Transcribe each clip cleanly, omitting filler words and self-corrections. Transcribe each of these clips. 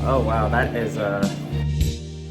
Oh wow, that is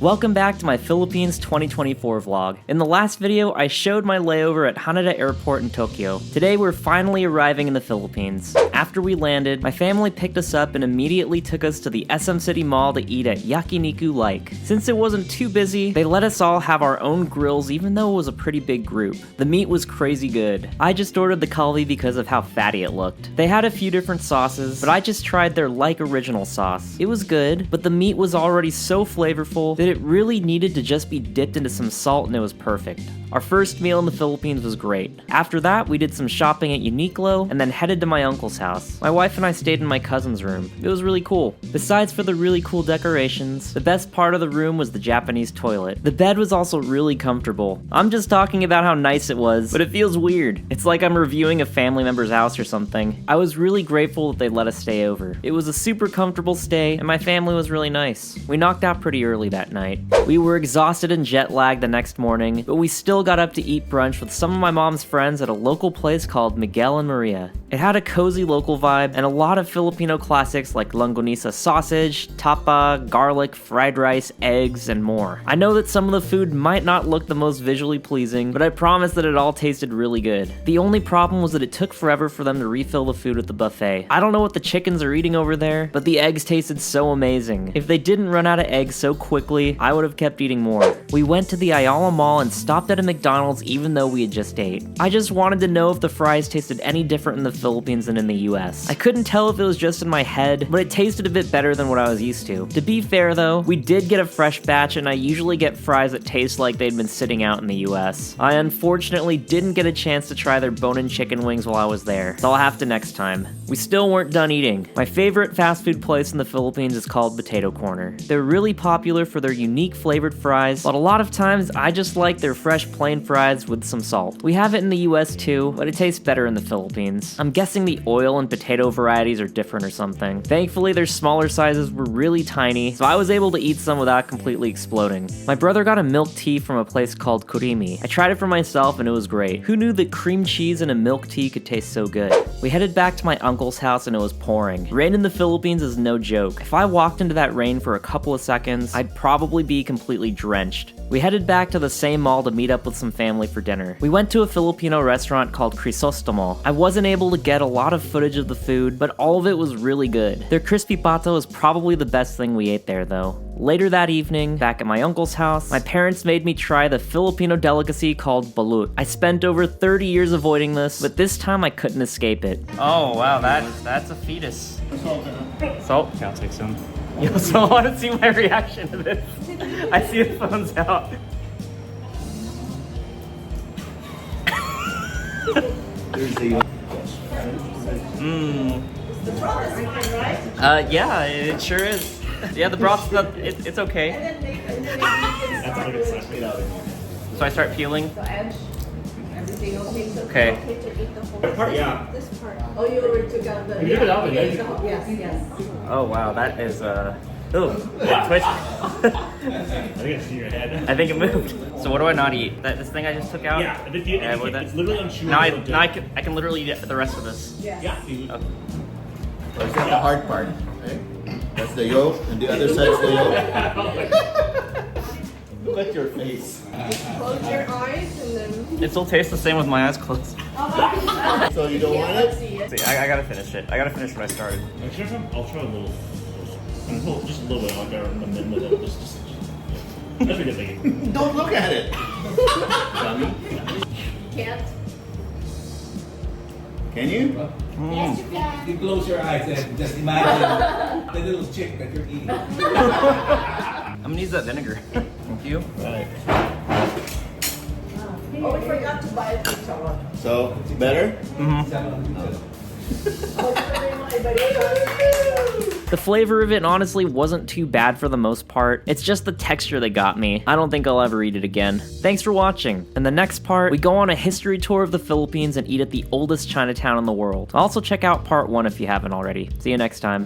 Welcome back to my Philippines 2024 vlog. In the last video, I showed my layover at Haneda Airport in Tokyo. Today, we're finally arriving in the Philippines. After we landed, my family picked us up and immediately took us to the SM City Mall to eat at Yakiniku Like. Since it wasn't too busy, they let us all have our own grills even though it was a pretty big group. The meat was crazy good. I just ordered the kalbi because of how fatty it looked. They had a few different sauces, but I just tried their Like original sauce. It was good, but the meat was already so flavorful that it really needed to just be dipped into some salt and it was perfect. Our first meal in the Philippines was great. After that, we did some shopping at Uniqlo and then headed to my uncle's house. My wife and I stayed in my cousin's room. It was really cool. Besides for the really cool decorations, the best part of the room was the Japanese toilet. The bed was also really comfortable. I'm just talking about how nice it was, but it feels weird. It's like I'm reviewing a family member's house or something. I was really grateful that they let us stay over. It was a super comfortable stay and my family was really nice. We knocked out pretty early that night. We were exhausted and jet lagged the next morning, but we still got up to eat brunch with some of my mom's friends at a local place called Miguel and Maria. It had a cozy local vibe and a lot of Filipino classics like longanisa sausage, tapa, garlic, fried rice, eggs, and more. I know that some of the food might not look the most visually pleasing, but I promise that it all tasted really good. The only problem was that it took forever for them to refill the food at the buffet. I don't know what the chickens are eating over there, but the eggs tasted so amazing. If they didn't run out of eggs so quickly, I would have kept eating more. We went to the Ayala mall and stopped at a McDonald's even though we had just ate. I just wanted to know if the fries tasted any different in the Philippines than in the US. I couldn't tell if it was just in my head, but it tasted a bit better than what I was used to. To be fair though, we did get a fresh batch and I usually get fries that taste like they'd been sitting out in the US. I unfortunately didn't get a chance to try their bone-in chicken wings while I was there, so I'll have to next time. We still weren't done eating. My favorite fast food place in the Philippines is called Potato Corner. They're really popular for their unique flavored fries, but a lot of times I just like their fresh plain fries with some salt. We have it in the US too, but it tastes better in the Philippines. I'm guessing the oil and potato varieties are different or something. Thankfully their smaller sizes were really tiny, so I was able to eat some without completely exploding. My brother got a milk tea from a place called Kurimi. I tried it for myself and it was great. Who knew that cream cheese and a milk tea could taste so good? We headed back to my uncle's house and it was pouring. Rain in the Philippines is no joke. If I walked into that rain for a couple of seconds, I'd probably be completely drenched. We headed back to the same mall to meet up with some family for dinner. We went to a Filipino restaurant called Crisostomo. I wasn't able to get a lot of footage of the food, but all of it was really good. Their crispy pato is probably the best thing we ate there though. Later that evening, back at my uncle's house, my parents made me try the Filipino delicacy called Balut. I spent over 30 years avoiding this, but this time I couldn't escape it. Oh wow, that's a fetus. Salt? Yeah, I'll take some. Yo, so I want to see my reaction to this. I see the phone's out. Yeah, it sure is. Yeah, the broth's not, it's okay. That's all good stuff. So I start peeling. Okay. Part, yeah. This part. Oh, you were together. You did it out of it. Yes, yes. Oh wow, that is ooh, Yeah. twitch. I think I see your head. I think it moved. So what do I not eat? This thing I just took out? Yeah, With that? it's literally unchewable. Now I can literally eat the rest of this. Yes. Yeah. Okay. That's the hard part. Okay? That's the yolk, and the other side's the yolk. Look at your face. Close your eyes and then. It still tastes the same with my eyes closed. So you don't want it? See, I gotta finish it. I gotta finish what I started. I'll try a little. Just a little bit. I'll go in the middle of it. Just. That's a good thing. Don't look at it. Dummy. Can't. Can you? Yes, you can. You close your eyes and just imagine the little chick that you're eating. I'm gonna use that vinegar. Thank you. Right. Oh, we forgot to buy it for someone. So, better? The flavor of it honestly wasn't too bad for the most part. It's just the texture that got me. I don't think I'll ever eat it again. Thanks for watching. In the next part, we go on a history tour of the Philippines and eat at the oldest Chinatown in the world. Also check out part 1 if you haven't already. See you next time.